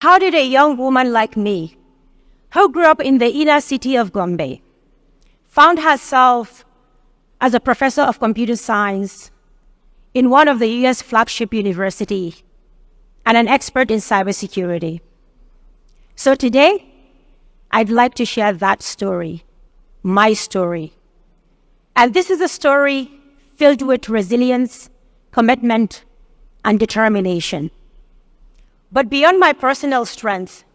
How did a young woman like me, who grew up in the inner city of Gombe, found herself as a professor of computer science in one of the US flagship university and an expert in cybersecurity? So today, I'd like to share that story, my story. And this is a story filled with resilience, commitment, and determination. But beyond my personal strength,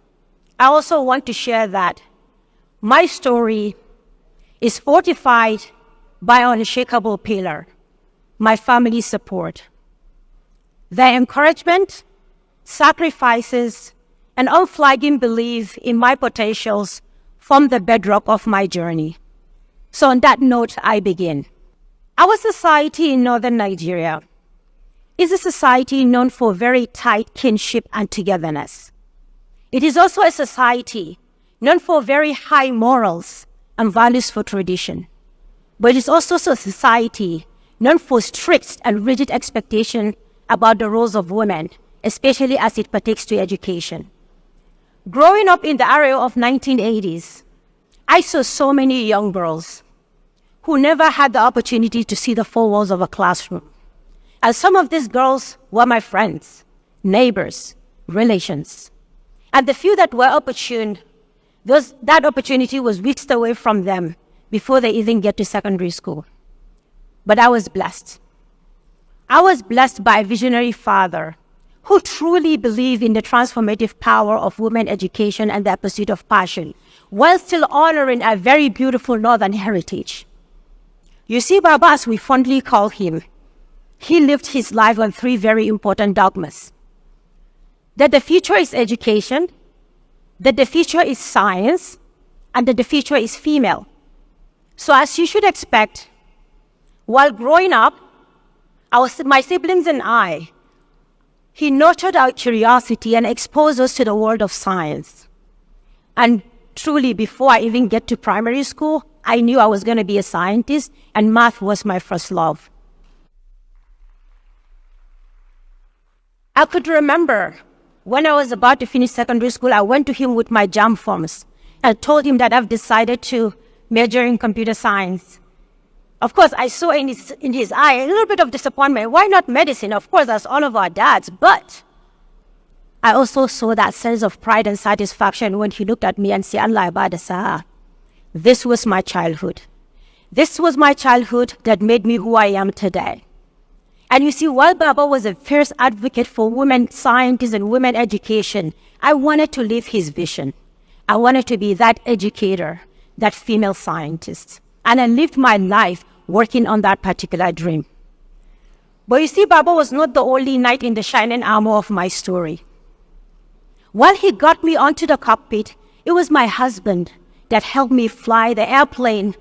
I also want to share that my story is fortified by an unshakable pillar, my family's support. Their encouragement, sacrifices, and unflagging belief in my potentials form the bedrock of my journey. So on that note, I begin. Our society in northern Nigeria is a society known for very tight kinship and togetherness. It is also a society known for very high morals and values for tradition. But it is also a society known for strict and rigid expectations about the roles of women, especially as it pertains to education. Growing up in the era of 1980s, I saw so many young girls who never had the opportunity to see the four walls of a classroom. And some of these girls were my friends, neighbors, relations. And the few that were opportune, that opportunity was whisked away from them before they even get to secondary school. But I was blessed. I was blessed by a visionary father who truly believed in the transformative power of women education and their pursuit of passion, while still honoring a very beautiful northern heritage. You see, Baba, as we fondly call him, he lived his life on three very important dogmas: that the future is education, that the future is science, and that the future is female. So as you should expect, while growing up, my siblings and I, he nurtured our curiosity and exposed us to the world of science. And truly, before I even get to primary school, I knew I was going to be a scientist, and math was my first love. I could remember when I was about to finish secondary school, I went to him with my JAM forms and told him that I've decided to major in computer science. Of course, I saw in his eye a little bit of disappointment. Why not medicine? Of course, that's all of our dads. But I also saw that sense of pride and satisfaction when he looked at me and said, Allah Ibadasa, this was my childhood. This was my childhood that made me who I am today. And you see, while Baba was a fierce advocate for women scientists and women education, I wanted to live his vision. I wanted to be that educator, that female scientist. And I lived my life working on that particular dream. But you see, Baba was not the only knight in the shining armor of my story. While he got me onto the cockpit, it was my husband that helped me fly the airplane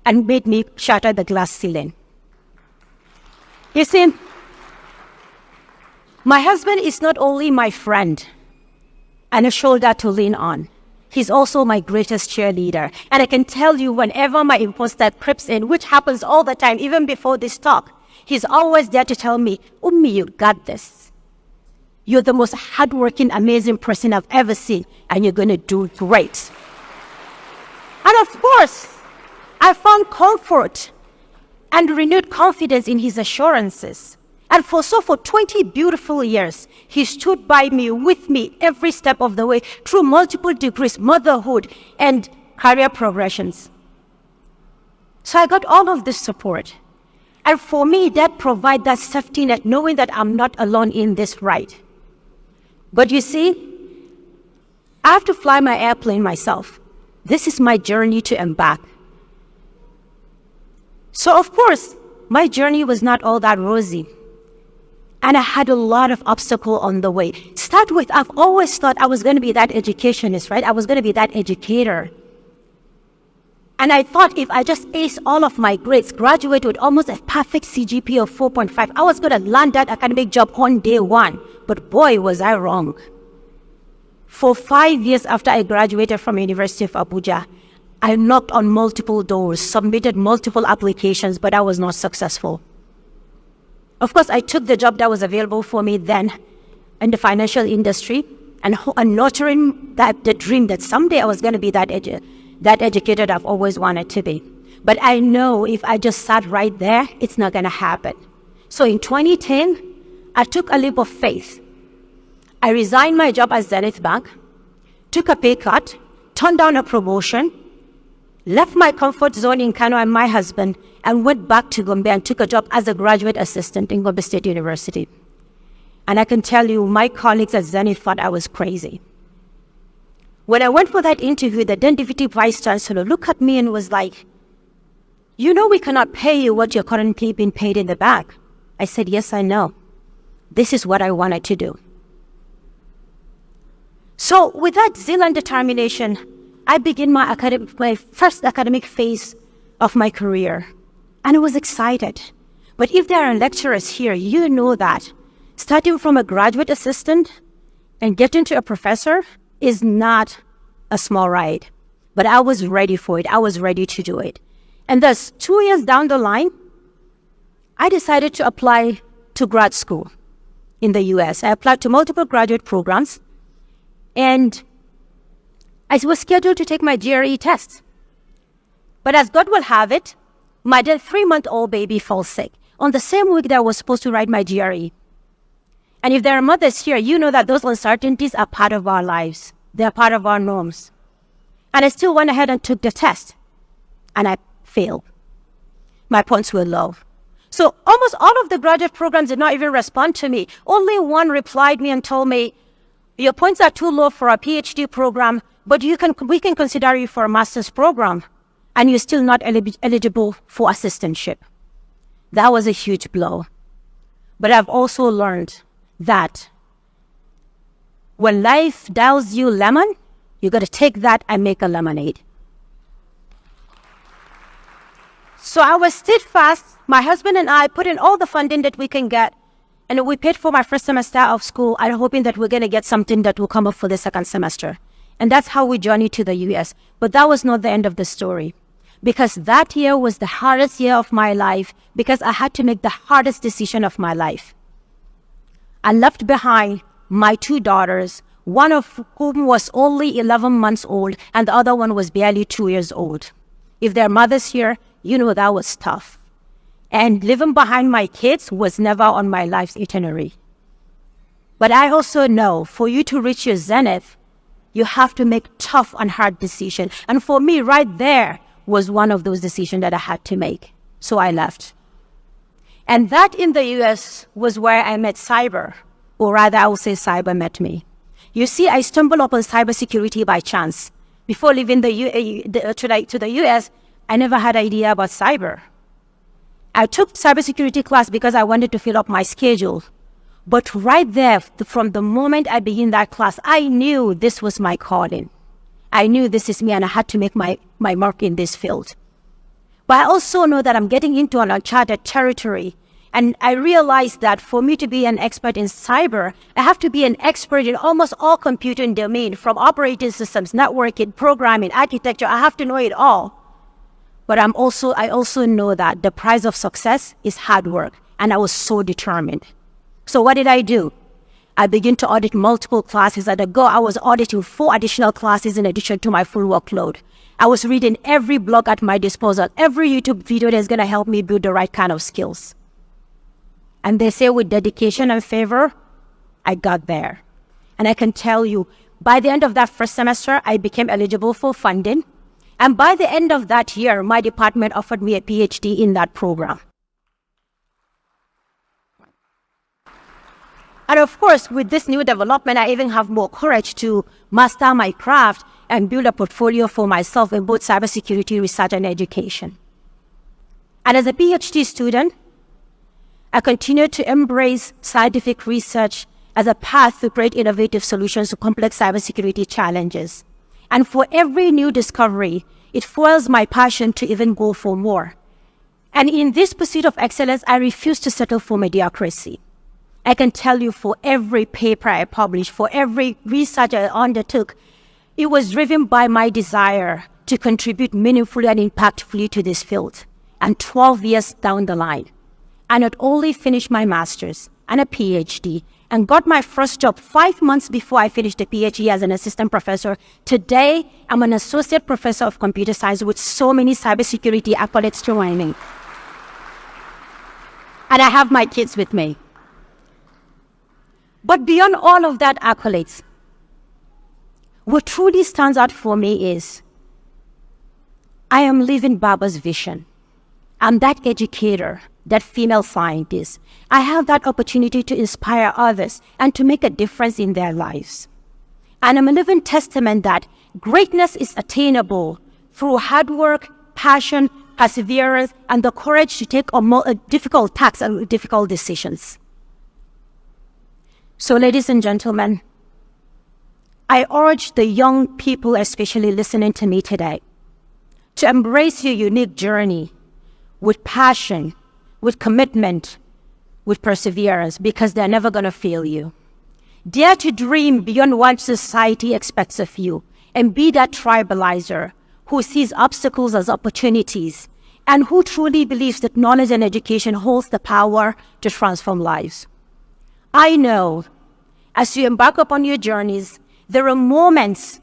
and made me shatter the glass ceiling. You see, my husband is not only my friend and a shoulder to lean on, he's also my greatest cheerleader. And I can tell you, whenever my imposter creeps in, which happens all the time, even before this talk, he's always there to tell me, Ummi, you got this. You're the most hardworking, amazing person I've ever seen, and you're going to do great. And of course, I found comfort and renewed confidence in his assurances. And for 20 beautiful years, he stood by me, with me, every step of the way, through multiple degrees, motherhood, and career progressions. So I got all of this support. And for me, that provides that safety net, knowing that I'm not alone in this ride. But you see, I have to fly my airplane myself. This is my journey to embark. So of course, my journey was not all that rosy. And I had a lot of obstacles on the way. Start with, I've always thought I was going to be that educationist, right? I was going to be that educator. And I thought if I just ace all of my grades, graduate with almost a perfect CGPA of 4.5, I was going to land that academic job on day one. But boy, was I wrong. For 5 years after I graduated from University of Abuja, I knocked on multiple doors, submitted multiple applications, but I was not successful. Of course, I took the job that was available for me then in the financial industry, and nurturing the dream that someday I was going to be that educated I've always wanted to be. But I know if I just sat right there, it's not going to happen. So in 2010, I took a leap of faith. I resigned my job at Zenith Bank, took a pay cut, turned down a promotion, left my comfort zone in Kano and my husband, and went back to Gombe and took a job as a graduate assistant in Gombe State University. And I can tell you, my colleagues at Zenith thought I was crazy. When I went for that interview, the then deputy vice chancellor looked at me and was like, "You know we cannot pay you what you're currently being paid in the bank." I said, "Yes, I know. This is what I wanted to do." So with that zeal and determination, I began my first academic phase of my career. And I was excited. But if there are lecturers here, you know that starting from a graduate assistant and getting to a professor is not a small ride. But I was ready for it. I was ready to do it. And thus, 2 years down the line, I decided to apply to grad school in the US. I applied to multiple graduate programs, and I was scheduled to take my GRE test. But as God will have it, my then 3-month-old baby fell sick on the same week that I was supposed to write my GRE. And if there are mothers here, you know that those uncertainties are part of our lives. They are part of our norms. And I still went ahead and took the test. And I failed. My points were low. So almost all of the graduate programs did not even respond to me. Only one replied me and told me, "Your points are too low for a PhD program, but we can consider you for a master's program. And you're still not eligible for assistantship." That was a huge blow. But I've also learned that when life deals you lemon, you got to take that and make a lemonade. So I was steadfast. My husband and I put in all the funding that we can get, and we paid for my first semester of school. I'm hoping that we're going to get something that will come up for the second semester. And that's how we journeyed to the US. But that was not the end of the story. Because that year was the hardest year of my life, because I had to make the hardest decision of my life. I left behind my 2 daughters, one of whom was only 11 months old, and the other one was barely 2 years old. If there are mothers here, you know that was tough. And leaving behind my kids was never on my life's itinerary. But I also know for you to reach your zenith, you have to make tough and hard decisions. And for me, right there was one of those decisions that I had to make. So I left. And that in the US was where I met cyber, or rather I would say cyber met me. You see, I stumbled upon cybersecurity by chance. Before leaving to the US, I never had an idea about cyber. I took cybersecurity class because I wanted to fill up my schedule. But right there, from the moment I began that class, I knew this was my calling. I knew this is me, and I had to make my mark in this field. But I also know that I'm getting into an uncharted territory. And I realized that for me to be an expert in cyber, I have to be an expert in almost all computing domain, from operating systems, networking, programming, architecture. I have to know it all. But I also know that the price of success is hard work. And I was so determined. So what did I do? I began to audit multiple classes. At a go, I was auditing 4 additional classes in addition to my full workload. I was reading every blog at my disposal, every YouTube video that's going to help me build the right kind of skills. And they say with dedication and favor, I got there. And I can tell you, by the end of that first semester, I became eligible for funding. And by the end of that year, my department offered me a PhD in that program. And of course, with this new development, I even have more courage to master my craft and build a portfolio for myself in both cybersecurity research and education. And as a PhD student, I continue to embrace scientific research as a path to create innovative solutions to complex cybersecurity challenges. And for every new discovery, it fuels my passion to even go for more. And in this pursuit of excellence, I refuse to settle for mediocrity. I can tell you, for every paper I published, for every research I undertook, it was driven by my desire to contribute meaningfully and impactfully to this field. And 12 years down the line, I not only finished my master's and a PhD and got my first job 5 months before I finished a PhD as an assistant professor. Today, I'm an associate professor of computer science with so many cybersecurity accolades to my name. And I have my kids with me. But beyond all of that accolades, what truly stands out for me is I am living Baba's vision. I'm that educator, that female scientist. I have that opportunity to inspire others and to make a difference in their lives. And I'm a living testament that greatness is attainable through hard work, passion, perseverance, and the courage to take on more difficult tasks and difficult decisions. So, ladies and gentlemen, I urge the young people, especially listening to me today, to embrace your unique journey with passion, with commitment, with perseverance, because they're never going to fail you. Dare to dream beyond what society expects of you, and be that tribalizer who sees obstacles as opportunities, and who truly believes that knowledge and education holds the power to transform lives. I know, as you embark upon your journeys, there are moments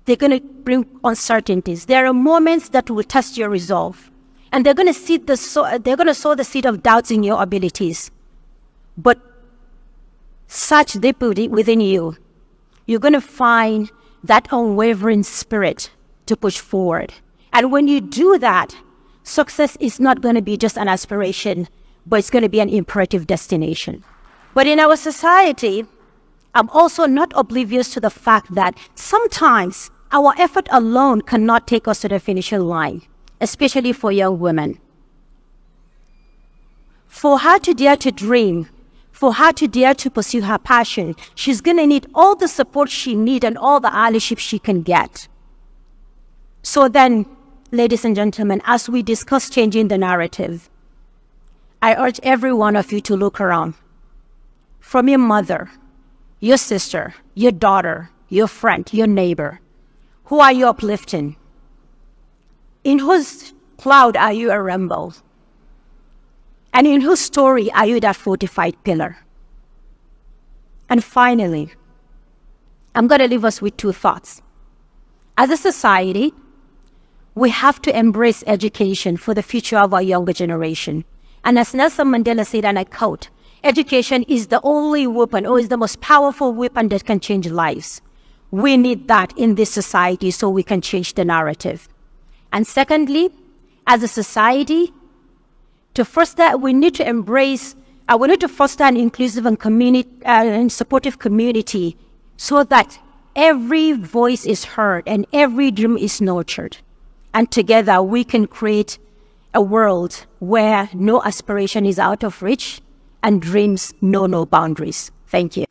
they're going to bring uncertainties. There are moments that will test your resolve. And they're going to sow the seed of doubts in your abilities. But such deep within you, you're going to find that unwavering spirit to push forward. And when you do that, success is not going to be just an aspiration, but it's going to be an imperative destination. But in our society, I'm also not oblivious to the fact that sometimes our effort alone cannot take us to the finishing line, especially for young women. For her to dare to dream, for her to dare to pursue her passion, she's going to need all the support she needs and all the allyship she can get. So then, ladies and gentlemen, as we discuss changing the narrative, I urge every one of you to look around. From your mother, your sister, your daughter, your friend, your neighbor, who are you uplifting? In whose cloud are you a rainbow? And in whose story are you that fortified pillar? And finally, I'm going to leave us with two thoughts. As a society, we have to embrace education for the future of our younger generation. And as Nelson Mandela said, and I quote, education is the only weapon, or is the most powerful weapon that can change lives. We need that in this society so we can change the narrative. And secondly, as a society, we need to foster an inclusive and supportive community so that every voice is heard and every dream is nurtured. And together we can create a world where no aspiration is out of reach and dreams know no boundaries. Thank you.